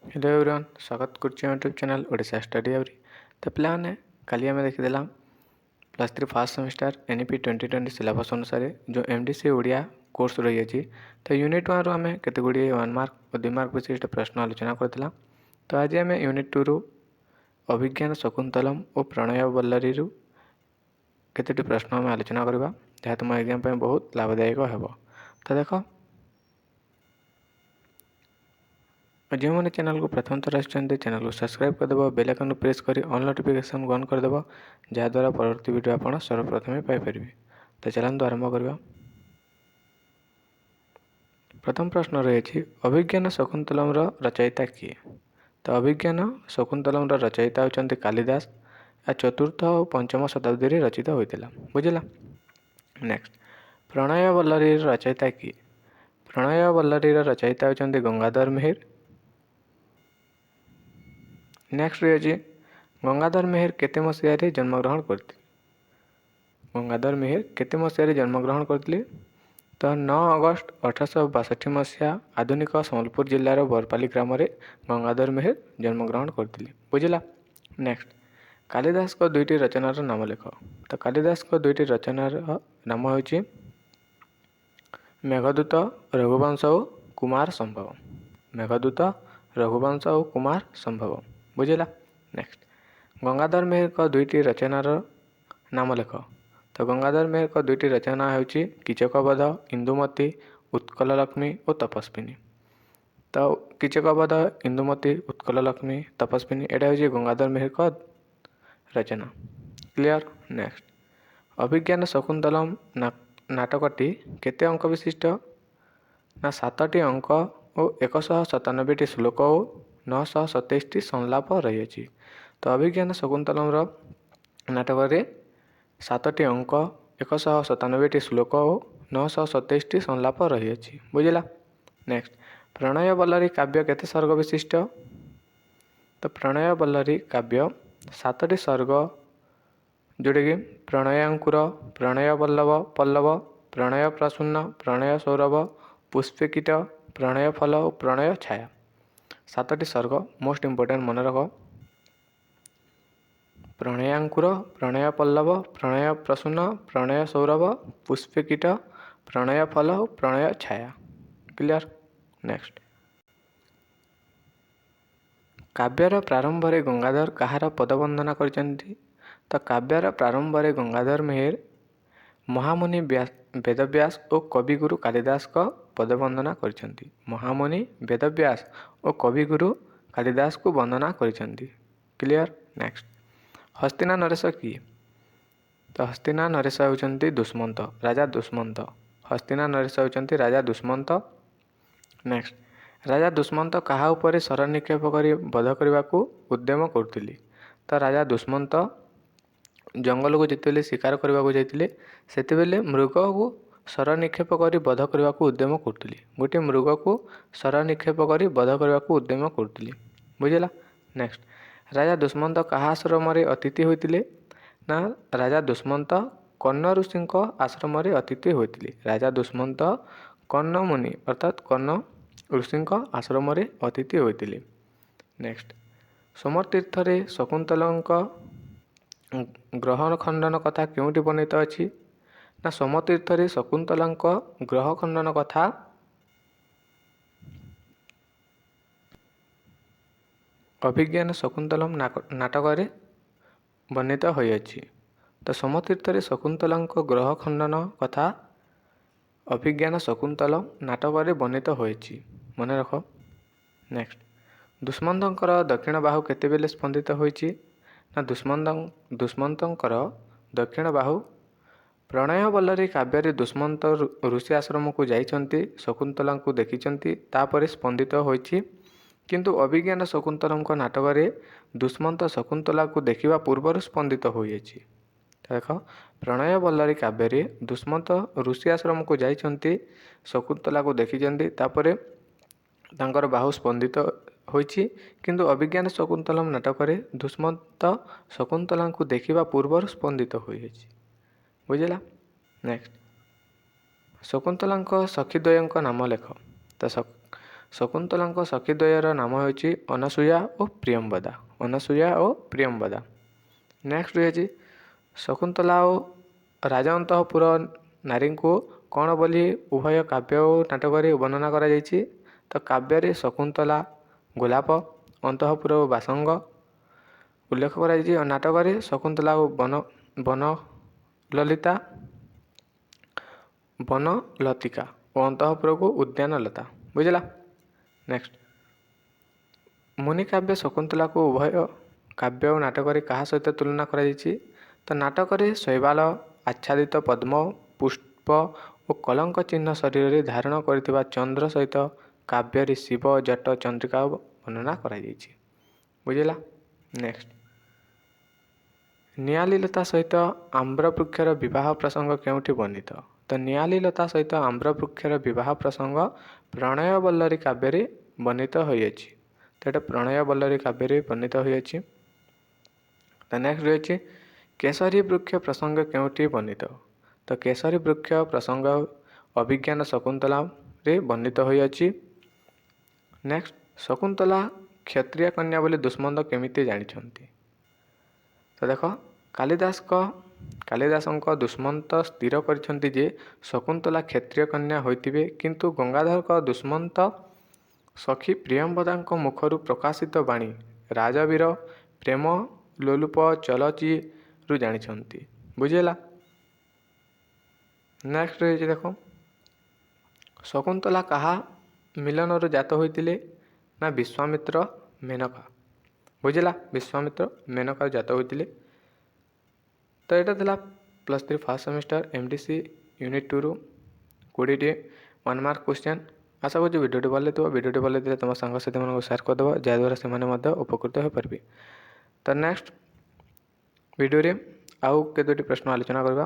Hello everyone, स्वागत करुच्चे YouTube channel Odisha study आवरी। तो पे काली आम देखीदेला +3 फर्स्ट सेमिस्टर एनईपी 2020 सिलेबस अनुसार जो एमडीसी ओडिया कोर्स रही है। तो यूनिट 1 रु आम केते गुड़िए 1 मार्क और 2 मार्क विशिष्ट प्रश्न आलोचना करथिला। तो आज आम यूनिट 2 रु अभिज्ञान शकुंतलम और प्रणय वल्लरी रु केतोटी प्रश्न आम आलोचना करबा, जहाँ तुम एग्जाम पे बहुत लाभदायक हेबो। तो देखो, जो मैंने चैनल को प्रथम थर चैनल को सब्सक्राइब करदेव, बेल आइकन प्रेस कर ऑल नोटिफिकेशन ऑन करदेव, जहाँद्वारा परवर्ती वीडियो आप सर्वप्रथमे पाइपर। तो चलते आरंभ करवा। प्रथम प्रश्न रही अभिज्ञान शकुंतलम रचयिता किए। तो अभिज्ञान शकुंतलम रचयिता होती कालिदास। या 4th और 5th शताब्दी रचित होता। बुझला। नेक्स्ट, प्रणय वल्लरी रचयिता किए। प्रणय वल्लरी रचयिता होती गंगाधर मेहेर। नेक्स्ट रही गंगाधर मेहेर केते मसीह जन्मग्रहण करते। गंगाधर मेहेर केते मसीह जन्मग्रहण करते। तो 9 अगस्त 1862 मसीहा आधुनिक सम्बलपुर जिलार बरपाली ग्राम में गंगाधर मेहेर जन्मग्रहण करते। बुझला। नेक्स्ट, कालिदास को 2टी रचनार नाम लिख। तो कालिदास को 2टी रचनार नाम हो मेघदूत रघुवंश और कुमार संभव। मेघदूत रघुवंश और कुमार संभव। बुझला। नेक्स्ट, गंगाधर मेहेर को 2टी रचनार नाम लिख। तो गंगाधर मेहेर को 2टी रचना होची कीचकवध, इंदुमती, उत्कल लक्ष्मी और तपस्विनी। तो कीचकवध, इंदुमती, उत्कल लक्ष्मी, तपस्विनी एटा होची गंगाधर मेहेर को रचना। क्लियर। नेक्स्ट, अभिज्ञान शकुंतलम नाटकटी केते अंक विशिष्ट ना 7टी अंक और 197टी श्लोक और 927टी संलाप रही। तो अभिज्ञान शकुंतलम नाटक 7टी अंक, 197टी श्लोक और 927टी संलाप रही। बुझला। नेक्स्ट, प्रणय वल्लरी काव्य केते सर्ग विशिष्ट। तो प्रणय वल्लरी काव्य 7टी सर्ग, जोटा कि प्रणयांकुर, प्रणय वल्लभ पल्लव, प्रणय प्रसून्न, प्रणय सौरभ, पुष्पकीट, प्रणय फल और प्रणय छाया। 7टी सर्ग मोस्ट इम्पोर्टेंट मन रख। प्रणयांकुर, प्रणय पल्लव, प्रणय प्रसून्न, प्रणय सौरभ, पुष्पकीट, प्रणय फल और प्रणय छाया। क्लियर। नेक्स्ट, काव्यर प्रारंभ में गंगाधर कहार पदवंदना करछन्ति। तो काव्यर प्रारंभ में गंगाधर मेहेर महामुनि वेदव्यास और कविगुरु कालिदास को पदवंदना करछन्ति। महामुनि वेदव्यास और कविगुरु कालिदास को वंदना करछन्ति। क्लियर। नेक्स्ट, हस्तिना नरेश किए। तो हस्तिना नरेश होचन्ति दुष्मंत, राजा दुष्मंत। हस्तिना नरेश होचन्ति राजा दुष्मंत। नेक्स्ट, राजा दुष्मंत कहा उपरे शर निक्षेप कर बध करने को उद्यम करथिले। तो राजा दुष्मंत जंगल को जिते शिकार करने को जाते से मृग को शर निक्षेप कर बध करने को उद्यम करथिले। गोटे मृग को शर निक्षेप कर बध करने को उद्यम करथिले। बुझला। नेक्स्ट, राजा दुष्मंत कहा आश्रम अतिथि होते ना राजा दुष्मंत कर्ण ऋषि आश्रम अतिथि होते। राजा दुष्मंत कर्ण मुनि अर्थात कर्ण ऋषि आश्रम अतिथि होते। नेक्स्ट, सोमतीर्थ रे शकुंतलंक ग्रह खंडन कथा क्योंटी वर्णित अच्छी ना सोमतीर्थ रे शकुंतलंक ग्रह खंडन कथा अभिज्ञान शकुंतलम नाटक वर्णित होइछि। तो सोमतीर्थ रे शकुंतलंक ग्रह खंडन कथा अभिज्ञान शकुंतलम नाटक वर्णित होइछि। मन रख। नेक्स्ट, दुष्मंतर दक्षिण बाहु केतेबेले स्पंदित होइछि ना दुष्मंतर दक्षिण बाहु प्रणय वल्लरी काव्य दुष्मंत ऋषि आश्रम को जाइछन्ति, शकुंतला को देखिछन्ति, तापरे स्पंदित होइछि। किंतु अभिज्ञान शकुंतलम नाटक दुष्मंत शकुंतला को देखिबा पूर्व स्पंदित होइछि। देख, प्रणय वल्लरी काव्य दुष्मंत ऋषि आश्रम को जाइछन्ति, शकुंतला को देखिछन्ति, तापरे तांकर बाहु स्पंदित होइछि। किंतु अभिज्ञान शकुंतलम नाटक दुष्मंत शकुंतला को देखिबा पूर्व स्पंदित होइछि। बुझला। नेक्स्ट, शकुंतला सखीद्वय नाम लेख। तो ଶକୁନ୍ତଳାଙ୍କ ସଖୀ ଦ୍ୱୟର ନାମ ହେଉଛି ଅନସୂୟା ଓ ପ୍ରିୟମ୍ବଦା। ଅନସୂୟା ଓ ପ୍ରିୟମ୍ବଦା। ନେକ୍ସଟ ରହିଛି ଶକୁନ୍ତଳା ଓ ରାଜଅନ୍ତଃପୁର ନାରୀଙ୍କୁ କ'ଣ ବୋଲି ଉଭୟ କାବ୍ୟ ଓ ନାଟକରେ ବର୍ଣ୍ଣନା କରାଯାଇଛି? ତ କାବ୍ୟରେ ଶକୁନ୍ତଳା ଗୋଲାପ, ଅନ୍ତଃପୁର ଓ ବାସଙ୍ଗ ଉଲ୍ଲେଖ କରାଯାଇଛି ଓ ନାଟକରେ ଶକୁନ୍ତଳା ଓ ବନଲତିକା ଓ ଅନ୍ତଃପୁରକୁ ଉଦ୍ୟାନଲତା। ବୁଝିଲା। ନେକ୍ସଟ ମୁନି କାବ୍ୟ ଶକୁନ୍ତଳାକୁ ଉଭୟ କାବ୍ୟ ଓ ନାଟକରେ କାହା ସହିତ ତୁଳନା କରାଯାଇଛି? ତ ନାଟକରେ ଶୈବାଳ ଆଚ୍ଛାଦିତ ପଦ୍ମ, ପୁଷ୍ପ ଓ କଲଙ୍କ ଚିହ୍ନ ଶରୀରରେ ଧାରଣ କରିଥିବା ଚନ୍ଦ୍ର ସହିତ କାବ୍ୟରେ ଶିବ, ଜଟ, ଚନ୍ଦ୍ରିକା ବର୍ଣ୍ଣନା କରାଯାଇଛି। ବୁଝିଲା। ନେକ୍ସଟ ନିଆଲି ଲତା ସହିତ ଆମ୍ରବୃକ୍ଷର ବିବାହ ପ୍ରସଙ୍ଗ କେଉଁଠି ବର୍ଣ୍ଣିତ? ତ ନିଆଲି ଲତା ସହିତ ଆମ୍ରବୃକ୍ଷର ବିବାହ ପ୍ରସଙ୍ଗ ପ୍ରଣୟବଲ୍ଲରୀ କାବ୍ୟରେ ବର୍ଣ୍ଣିତ ହୋଇଅଛି। ତ ଏଇଟା ପ୍ରଣୟବଲ୍ଲରୀ କାବ୍ୟରେ ବର୍ଣ୍ଣିତ ହୋଇଅଛି। ତ ନେକ୍ସଟ ରହିଛି କେଶରୀ ବୃକ୍ଷ ପ୍ରସଙ୍ଗ କେଉଁଠି ବର୍ଣ୍ଣିତ? ତ କେଶରୀ ବୃକ୍ଷ ପ୍ରସଙ୍ଗ ଅଭିଜ୍ଞାନ ଶକୁନ୍ତଳାରେ ବର୍ଣ୍ଣିତ ହୋଇଅଛି। ନେକ୍ସଟ ଶକୁନ୍ତଳା କ୍ଷତ୍ରିୟ କନ୍ୟା ବୋଲି ଦୁଷ୍ମନ୍ତ କେମିତି ଜାଣିଛନ୍ତି? ତ ଦେଖ କାଳିଦାସଙ୍କ ଦୁଷ୍ମନ୍ତ ସ୍ଥିର କରିଛନ୍ତି ଯେ ଶକୁନ୍ତଳା କ୍ଷତ୍ରିୟ କନ୍ୟା ହୋଇଥିବେ, କିନ୍ତୁ ଗଙ୍ଗାଧରଙ୍କ ଦୁଷ୍ମନ୍ତ ସଖୀ ପ୍ରିୟମ୍ବଦାଙ୍କ ମୁଖରୁ ପ୍ରକାଶିତ ବାଣୀ ରାଜବୀର ପ୍ରେମ ଲୋଲୁପ ଚଲଚିରୁ ଜାଣିଛନ୍ତି। ବୁଝିଲା। ନେକ୍ସଟ ରହିଛି ଦେଖ ଶକୁନ୍ତଳା କାହା ମିଲନରୁ ଜାତ ହୋଇଥିଲେ? ନା ବିଶ୍ୱାମିତ୍ର ମେନକା। ବୁଝିଲା। ବିଶ୍ୱାମିତ୍ର ମେନକା ଜାତ ହୋଇଥିଲେ। ତ ଏଇଟା ଥିଲା +3 ଫାର୍ଷ୍ଟ ସେମିଷ୍ଟର MDC ୟୁନିଟ୍ 2ରୁ 20ଟି 1 ମାର୍କ କ୍ୱେଶ୍ଚନ୍। ଆଶା କରୁଛି ଭିଡ଼ିଓଟି ଭଲ ଲାଗିଥିବ। ଭିଡ଼ିଓଟି ଭଲ ଲାଗିଥିଲେ ତୁମ ସାଙ୍ଗସାଥିମାନଙ୍କୁ ସେୟାର କରିଦେବ, ଯାହାଦ୍ୱାରା ସେମାନେ ମଧ୍ୟ ଉପକୃତ ହୋଇପାରିବେ। ତ ନେକ୍ସଟ ଭିଡ଼ିଓରେ ଆଉ କେତୋଟି ପ୍ରଶ୍ନ ଆଲୋଚନା କରିବା।